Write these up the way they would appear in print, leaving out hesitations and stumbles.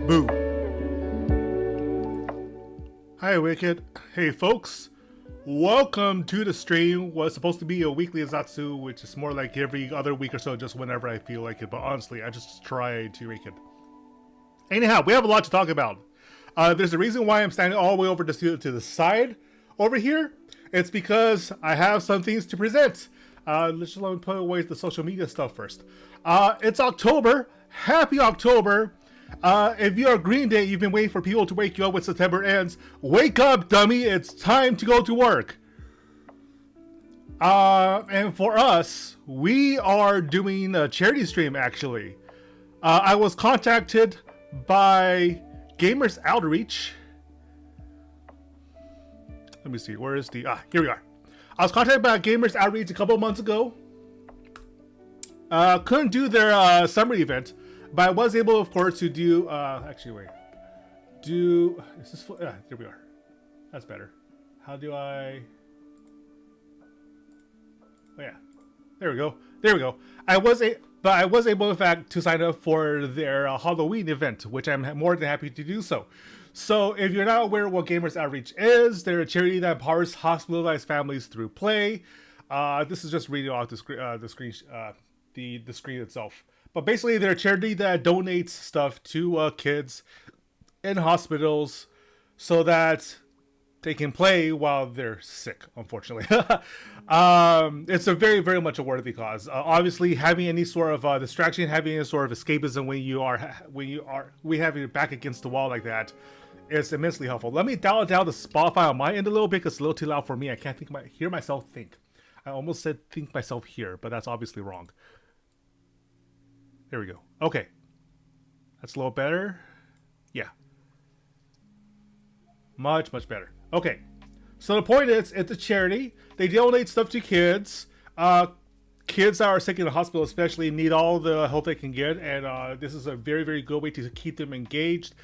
Boo. Hi, Wicked. Hey, folks. Welcome to the stream. What's supposed to be a weekly Zatsu, which is more like every other week or so, just whenever I feel like it. But honestly, I just try to make it. Anyhow, we have a lot to talk about. There's a reason why I'm standing all the way over to the side over here. It's because I have some things to present. Let's just let me put away the social media stuff first. It's October. Happy October. If you're Green Day, you've been waiting for people to wake you up when September ends. Wake up, dummy. It's time to go to work. And for us, we are doing a charity stream, actually. I was contacted by Gamers Outreach. Let me see. Where is the... here we are. I was contacted by Gamers Outreach a couple of months ago. Couldn't do their summer event. But I was able, of course, to do, actually, wait, is this, here we are. That's better. How do I, oh yeah, there we go. I was able, in fact, to sign up for their Halloween event, which I'm more than happy to do so. So if you're not aware of what Gamers Outreach is, they're a charity that empowers hospitalized families through play. This is just reading off the screen itself. But basically, they're a charity that donates stuff to kids in hospitals so that they can play while they're sick, unfortunately. It's a very, very much a worthy cause. Obviously, having any sort of distraction, having any sort of escapism we have your back against the wall like that, is immensely helpful. Let me dial down the Spotify on my end a little bit because it's a little too loud for me. I can't hear myself think. I almost said think myself hear, but that's obviously wrong. There we go. Okay. That's a little better. Yeah. Much, much better. Okay. So the point is, it's a charity. They donate stuff to kids. Kids that are sick in the hospital especially need all the help they can get. And this is a very, very good way to keep them engaged,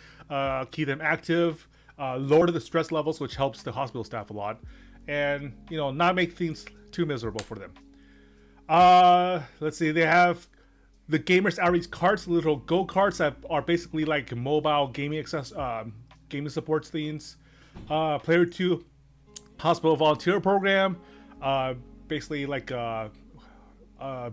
keep them active, lower the stress levels, which helps the hospital staff a lot. And, not make things too miserable for them. Let's see. They have the Gamers Outreach carts, little go-karts that are basically like mobile gaming gaming support things. Player 2 hospital volunteer program, basically like a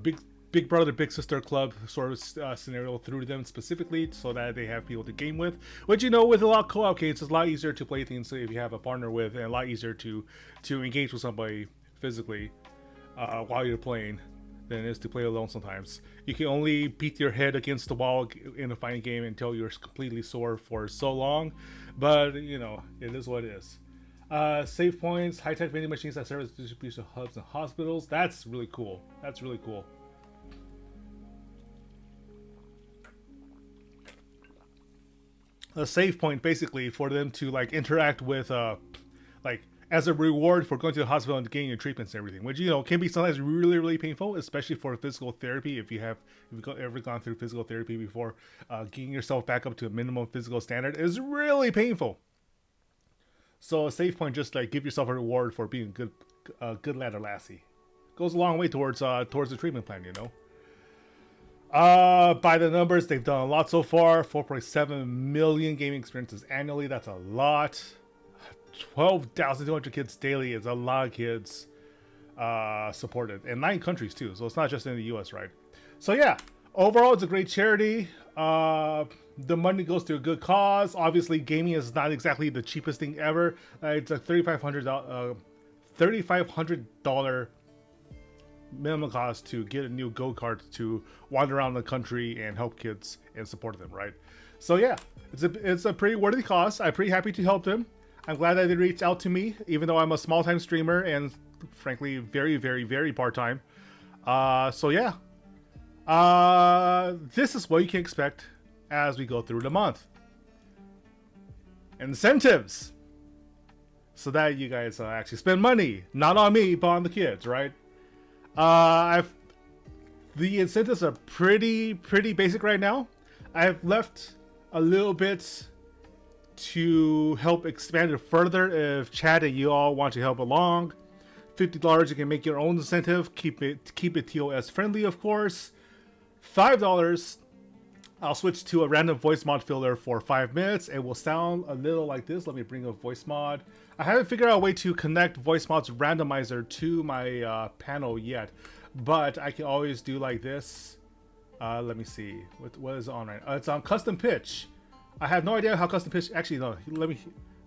big brother big sister club sort of scenario through them specifically, so that they have people to game with. Which with a lot of co-op games, it's a lot easier to play things if you have a partner with, and a lot easier to engage with somebody physically while you're playing than it is to play alone sometimes. You can only beat your head against the wall in a fighting game until you're completely sore for so long. But, it is what it is. Save points, high-tech vending machines that serve as distribution hubs and hospitals. That's really cool. That's really cool. A save point, basically, for them to, interact with, as a reward for going to the hospital and getting your treatments and everything, which can be sometimes really, really painful, especially for physical therapy. If you've ever gone through physical therapy before, getting yourself back up to a minimum physical standard is really painful. So a save point, just give yourself a reward for being a good lad or lassie, goes a long way towards the treatment plan. By the numbers, they've done a lot so far. 4.7 million gaming experiences annually. That's a lot. 12,200 kids daily is a lot of kids supported in 9 countries too, so it's not just in the US, right? So yeah, overall it's a great charity. The money goes to a good cause. Obviously, gaming is not exactly the cheapest thing ever. It's a $3,500 minimum cost to get a new go-kart to wander around the country and help kids and support them, right? So yeah, it's a pretty worthy cause. I'm pretty happy to help them. I'm glad that they reached out to me, even though I'm a small-time streamer and, frankly, very, very, very part-time. So yeah. This is what you can expect as we go through the month. Incentives! So that you guys actually spend money. Not on me, but on the kids, right? The incentives are pretty basic right now. I've left a little bit to help expand it further if Chad and you all want to help along. $50, you can make your own incentive. Keep it TOS friendly, of course. $5, I'll switch to a random voice mod filler for 5 minutes. It will sound a little like this. Let me bring up voice mod. I haven't figured out a way to connect voice mod's randomizer to my panel yet, but I can always do like this. Let me see. What is it on right now? It's on custom pitch. I have no idea how custom pitch. Actually, no.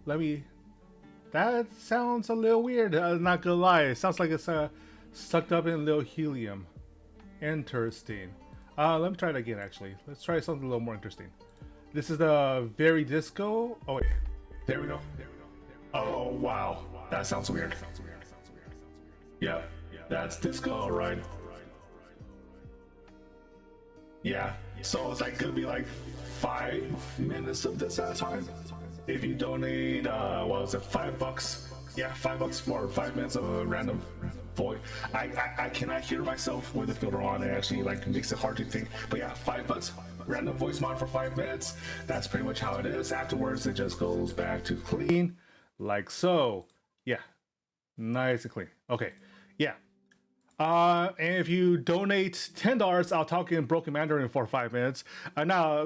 Let me. That sounds a little weird. Not gonna lie. It sounds like it's sucked up in a little helium. Interesting. Let me try it again. Actually, let's try something a little more interesting. This is the very disco. Oh wait. There we go. Oh wow. That sounds weird. Yeah. That's disco, right? Yeah, so it's like gonna be like 5 minutes of this at a time. If you donate, what was it, $5? Yeah, $5 for 5 minutes of a random voice. I cannot hear myself with the filter on. It actually like makes it hard to think. But yeah, $5, random voice mod for 5 minutes. That's pretty much how it is. Afterwards, it just goes back to clean, like so. Yeah, nice and clean. Okay, yeah. And if you donate $10, I'll talk in broken Mandarin for 5 minutes. 那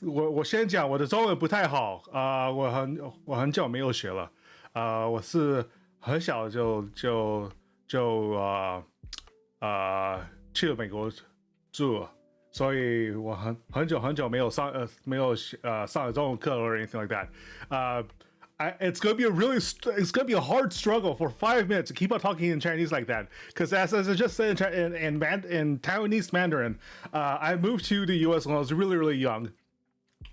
我先讲，我的中文不太好，我很久没有学了，我是很小就去了美国住了，所以我很久没有上中文课 or anything like that. It's gonna be a hard struggle for 5 minutes to keep on talking in Chinese like that. Because as I just said in Taiwanese Mandarin, I moved to the U.S. when I was really young.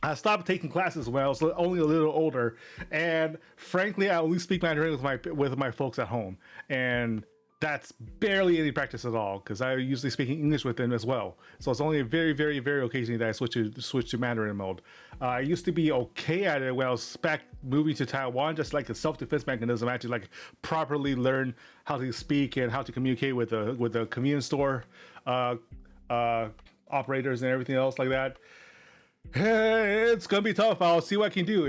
I stopped taking classes when I was only a little older, and frankly, I only speak Mandarin with my folks at home, and that's barely any practice at all because I usually speak English with them as well. So it's only very occasionally that I switch to Mandarin mode. I used to be okay at it when I was back moving to Taiwan, just like a self-defense mechanism. I had to like properly learn how to speak and how to communicate with the convenience store operators and everything else like that. It's gonna be tough. I'll see what I can do.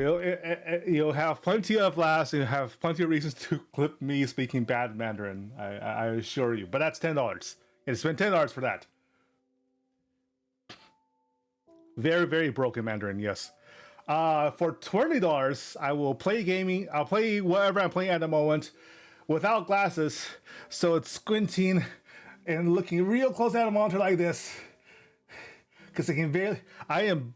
You'll have plenty of laughs and have plenty of reasons to clip me speaking bad Mandarin. I assure you. But that's $10. And spend $10 for that. Very broken Mandarin. Yes. For $20, I will play gaming. I'll play whatever I'm playing at the moment without glasses, so it's squinting and looking real close at a monitor like this. Because I am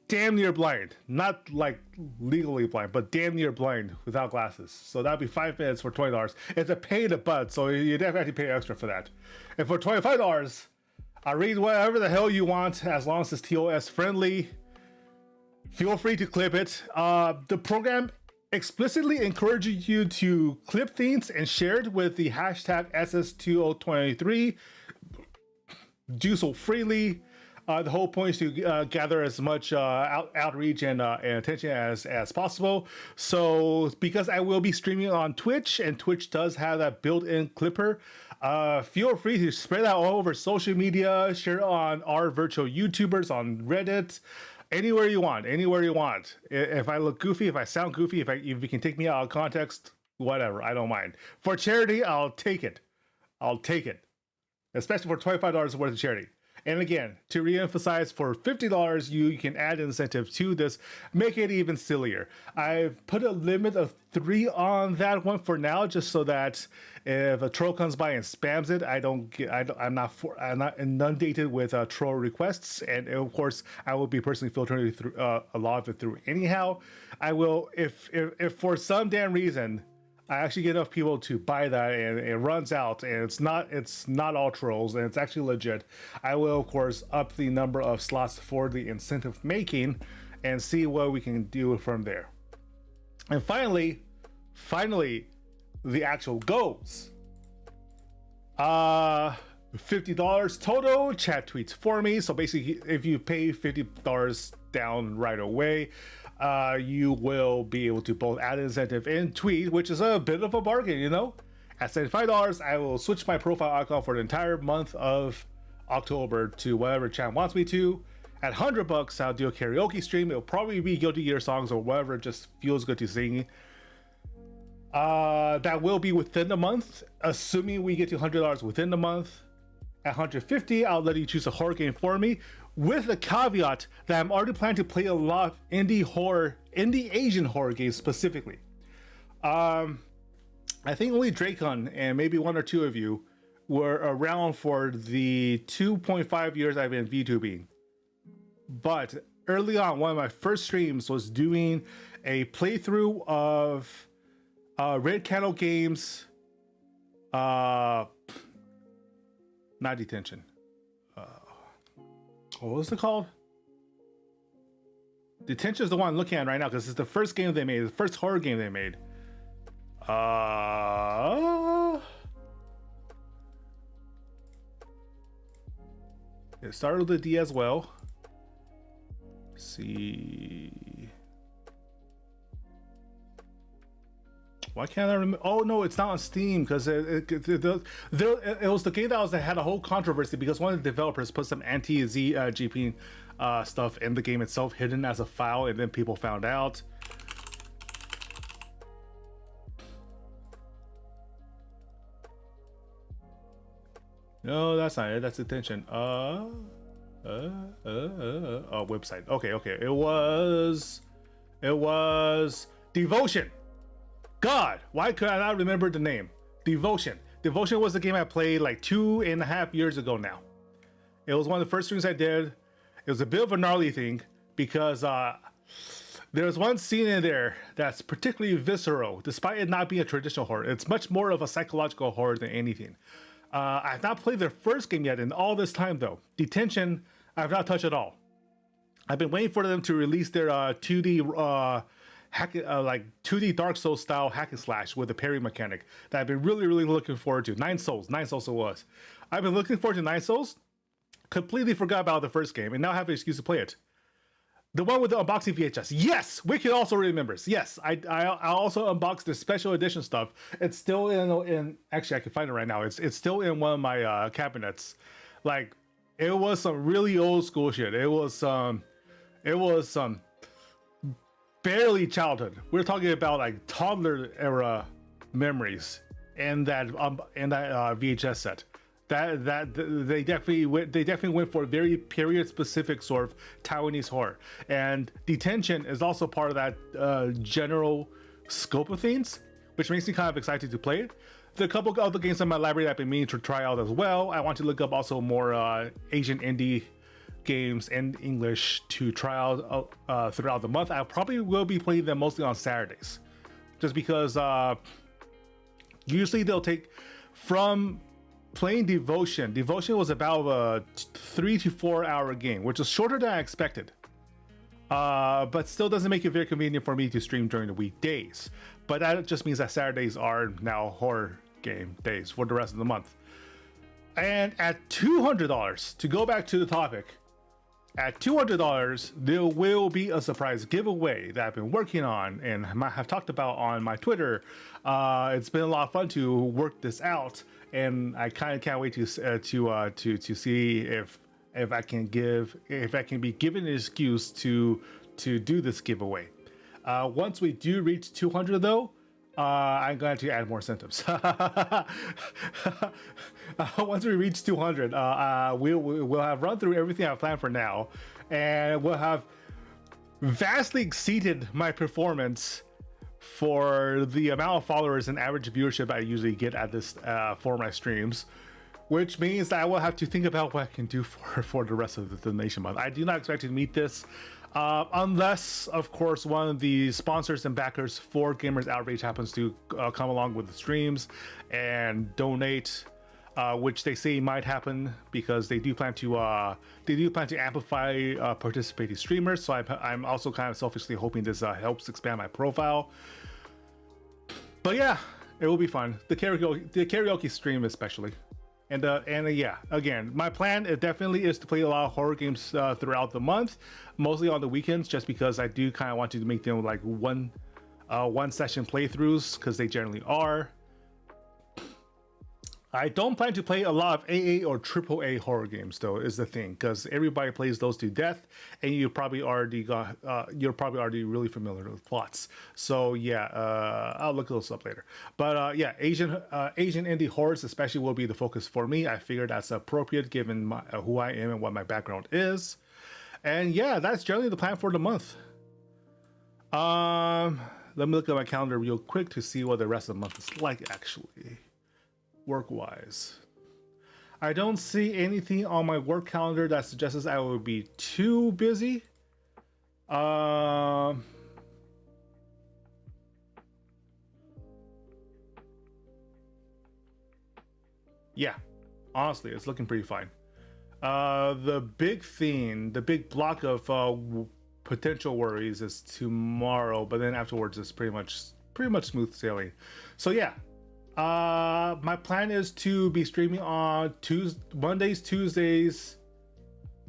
damn near blind. Not like legally blind, but damn near blind without glasses. So that'd be 5 minutes for $20. It's a pain in the butt, so you definitely have to pay extra for that. And for $25, I'll read whatever the hell you want as long as it's TOS friendly. Feel free to clip it. The program explicitly encourages you to clip things and share it with the hashtag SS2023. Do so freely. The whole point is to gather as much outreach and attention as possible. So because I will be streaming on Twitch, and Twitch does have that built-in clipper, feel free to spread that all over social media, share it on our virtual YouTubers, on Reddit, anywhere you want. If I look goofy, if I sound goofy, if you can take me out of context, whatever, I don't mind. For charity, I'll take it. Especially for $25 worth of charity. And again, to reemphasize, for $50, you can add incentive to this, make it even sillier. I've put a limit of 3 on that one for now, just so that if a troll comes by and spams it, I'm not inundated with troll requests. And of course, I will be personally filtering through a lot of it through anyhow. I will, if for some damn reason I actually get enough people to buy that and it runs out and it's not all trolls and it's actually legit, I will of course up the number of slots for the incentive making and see what we can do from there. And finally, the actual goals. $50 total, chat tweets for me. So basically, if you pay $50 down right away, you will be able to both add incentive and tweet, which is a bit of a bargain, you know? At $75, I will switch my profile icon for the entire month of October to whatever chat wants me to. At $100, I'll do a karaoke stream. It'll probably be Guilty Gear songs or whatever just feels good to sing. That will be within the month, assuming we get to $100 within the month. At $150, I'll let you choose a horror game for me. with the caveat that I'm already planning to play a lot of indie Asian horror games specifically. I think only Dracon and maybe one or two of you were around for the 2.5 years I've been VTubing. But early on, one of my first streams was doing a playthrough of Red Candle Games, not Detention. What was it called? Detention is the one I'm looking at right now because it's the first game they made, the first horror game they made. It started with the D as well. Let's see. Why can't I remember? Oh no, it's not on Steam because it was the game that had a whole controversy because one of the developers put some anti-Z GP stuff in the game itself, hidden as a file, and then people found out. No, that's not it. That's Detention. Website. Okay. It was Devotion. God, why could I not remember the name? Devotion. Devotion was the game I played like 2.5 years ago now. It was one of the first things I did. It was a bit of a gnarly thing because there's one scene in there that's particularly visceral, despite it not being a traditional horror. It's much more of a psychological horror than anything. I've not played their first game yet in all this time though. Detention, I've not touched at all. I've been waiting for them to release their 2D like 2D Dark Souls style hack and slash with a parry mechanic that I've been really looking forward to. Nine Souls it was. I've been looking forward to Nine Souls. Completely forgot about the first game and now have an excuse to play it. The one with the unboxing VHS. Yes, Wicked also remembers. Yes, I also unboxed the special edition stuff. It's still in actually I can find it right now. It's still in one of my cabinets. Like it was some really old school shit. It was some barely childhood. We're talking about like toddler era memories in that VHS set. That they definitely went for a very period specific sort of Taiwanese horror, and Detention is also part of that general scope of things, which makes me kind of excited to play it. There are a couple of other games in my library that I've been meaning to try out as well. I want to look up also more Asian indie games in English to try out throughout the month. I probably will be playing them mostly on Saturdays, just because usually they'll take from playing Devotion. Devotion was about a 3 to 4 hour game, which is shorter than I expected. But still doesn't make it very convenient for me to stream during the weekdays. But that just means that Saturdays are now horror game days for the rest of the month. And at $200, to go back to the topic, at $200, there will be a surprise giveaway that I've been working on and have talked about on my Twitter. It's been a lot of fun to work this out, and I kind of can't wait to see if I can be given an excuse to do this giveaway. Once we do reach 200, though, I'm going to add more incentives. Once we reach 200, we'll have run through everything I've planned for now, and we'll have vastly exceeded my performance for the amount of followers and average viewership I usually get at this for my streams, which means that I will have to think about what I can do for the rest of the donation month. I do not expect to meet this. Unless, of course, one of the sponsors and backers for Gamers Outrage happens to come along with the streams and donate, which they say might happen because they do plan to amplify participating streamers. So I'm also kind of selfishly hoping this helps expand my profile. But yeah, it will be fun. The karaoke stream especially. And yeah, again, my plan definitely is to play a lot of horror games throughout the month, mostly on the weekends, just because I do kind of want to make them like one session playthroughs, because they generally are. I don't plan to play a lot of AA or AAA horror games, though, is the thing, because everybody plays those to death, and you're probably already really familiar with plots. So yeah, I'll look those up later. But yeah, Asian indie horrors especially will be the focus for me. I figured that's appropriate given who I am and what my background is. And yeah, that's generally the plan for the month. Let me look at my calendar real quick to see what the rest of the month is like, actually. Work-wise. I don't see anything on my work calendar that suggests I will be too busy. Yeah, honestly, it's looking pretty fine. The big block of potential worries is tomorrow, but then afterwards it's pretty much smooth sailing. So yeah, my plan is to be streaming on Mondays, Tuesdays,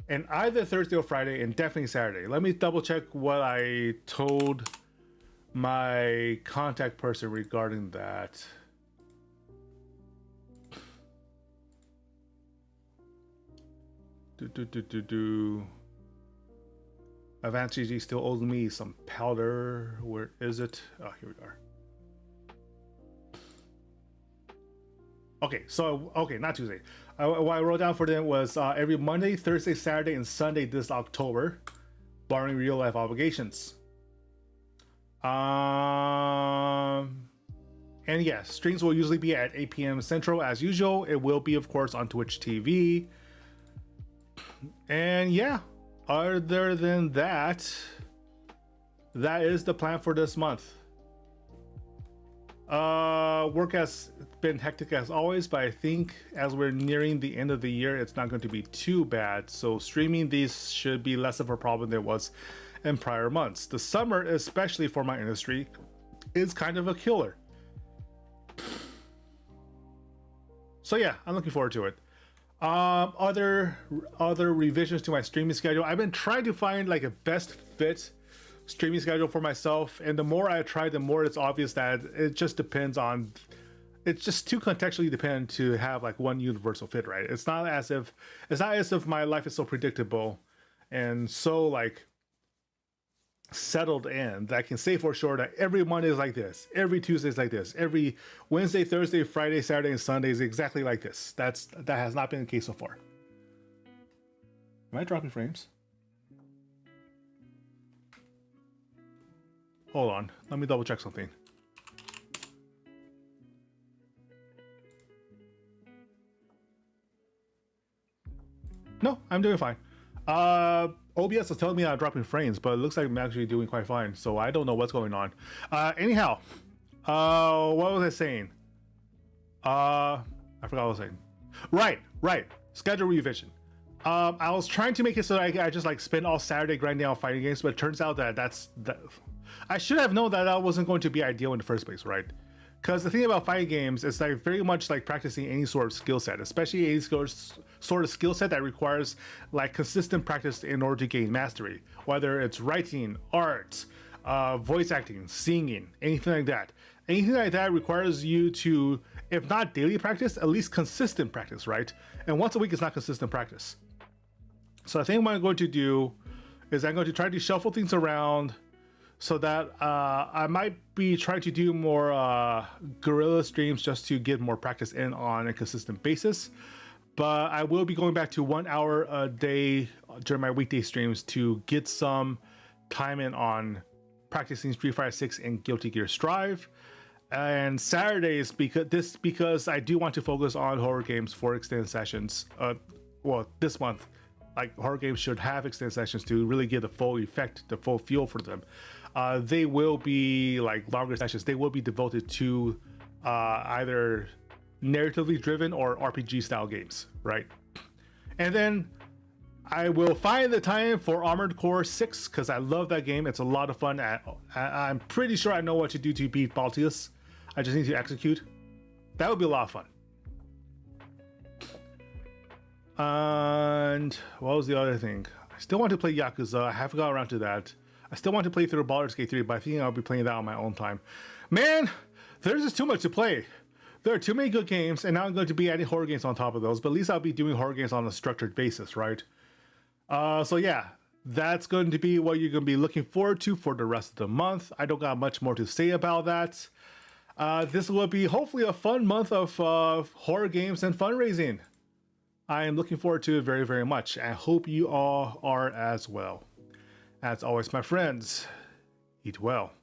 and either Thursday or Friday, and definitely Saturday. Let me double check what I told my contact person regarding that. Advanced GG still owes me some powder. Where is it? Oh, here we are. Okay, so not Tuesday. What I wrote down for them was every Monday, Thursday, Saturday, and Sunday this October, barring real life obligations. And yeah, streams will usually be at 8 p.m. Central as usual. It will be, of course, on Twitch TV. And yeah, other than that, that is the plan for this month. Work has been hectic as always, but I think as we're nearing the end of the year, it's not going to be too bad. So streaming these should be less of a problem than it was in prior months. The summer, especially for my industry, is kind of a killer. So yeah, I'm looking forward to it. Other revisions to my streaming schedule. I've been trying to find like a best fit streaming schedule for myself, and the more I try, the more it's obvious that it just depends on, it's just too contextually dependent to have like one universal fit, right? It's not as if my life is so predictable and so like settled in that I can say for sure that every Monday is like this, every Tuesday is like this, every Wednesday, Thursday, Friday, Saturday, and Sunday is exactly like this. That has not been the case so far. Am I dropping frames? Hold on, let me double check something. No, I'm doing fine. OBS is telling me I'm dropping frames, but it looks like I'm actually doing quite fine, so I don't know what's going on. Anyhow, what was I saying? I forgot what I was saying. Right. Schedule revision. I was trying to make it so that I just like spend all Saturday grinding out fighting games, but it turns out that I should have known that wasn't going to be ideal in the first place, right? Because the thing about fighting games is like very much like practicing any sort of skill set, especially any sort of skill set that requires like consistent practice in order to gain mastery. Whether it's writing, art, voice acting, singing, anything like that. Anything like that requires you to, if not daily practice, at least consistent practice, right? And once a week is not consistent practice. So I think what I'm going to do is I'm going to try to shuffle things around so that I might be trying to do more guerrilla streams just to get more practice in on a consistent basis. But I will be going back to 1 hour a day during my weekday streams to get some time in on practicing Street Fighter 6 and Guilty Gear Strive. And Saturdays, because I do want to focus on horror games for extended sessions. Well, this month, like horror games should have extended sessions to really get the full effect, the full feel for them. They will be like longer sessions. They will be devoted to either narratively driven or RPG style games, right? And then I will find the time for Armored Core 6 because I love that game. It's a lot of fun. I'm pretty sure I know what to do to beat Baltius. I just need to execute. That would be a lot of fun. And what was the other thing? I still want to play Yakuza. I haven't got around to that. I still want to play through Baldur's Gate 3, but I think I'll be playing that on my own time. Man, there's just too much to play. there are too many good games, and now I'm going to be adding horror games on top of those. But at least I'll be doing horror games on a structured basis, right? So yeah, that's going to be what you're going to be looking forward to for the rest of the month. I don't got much more to say about that. This will be hopefully a fun month of horror games and fundraising. I am looking forward to it very, very much. I hope you all are as well. As always, my friends, eat well.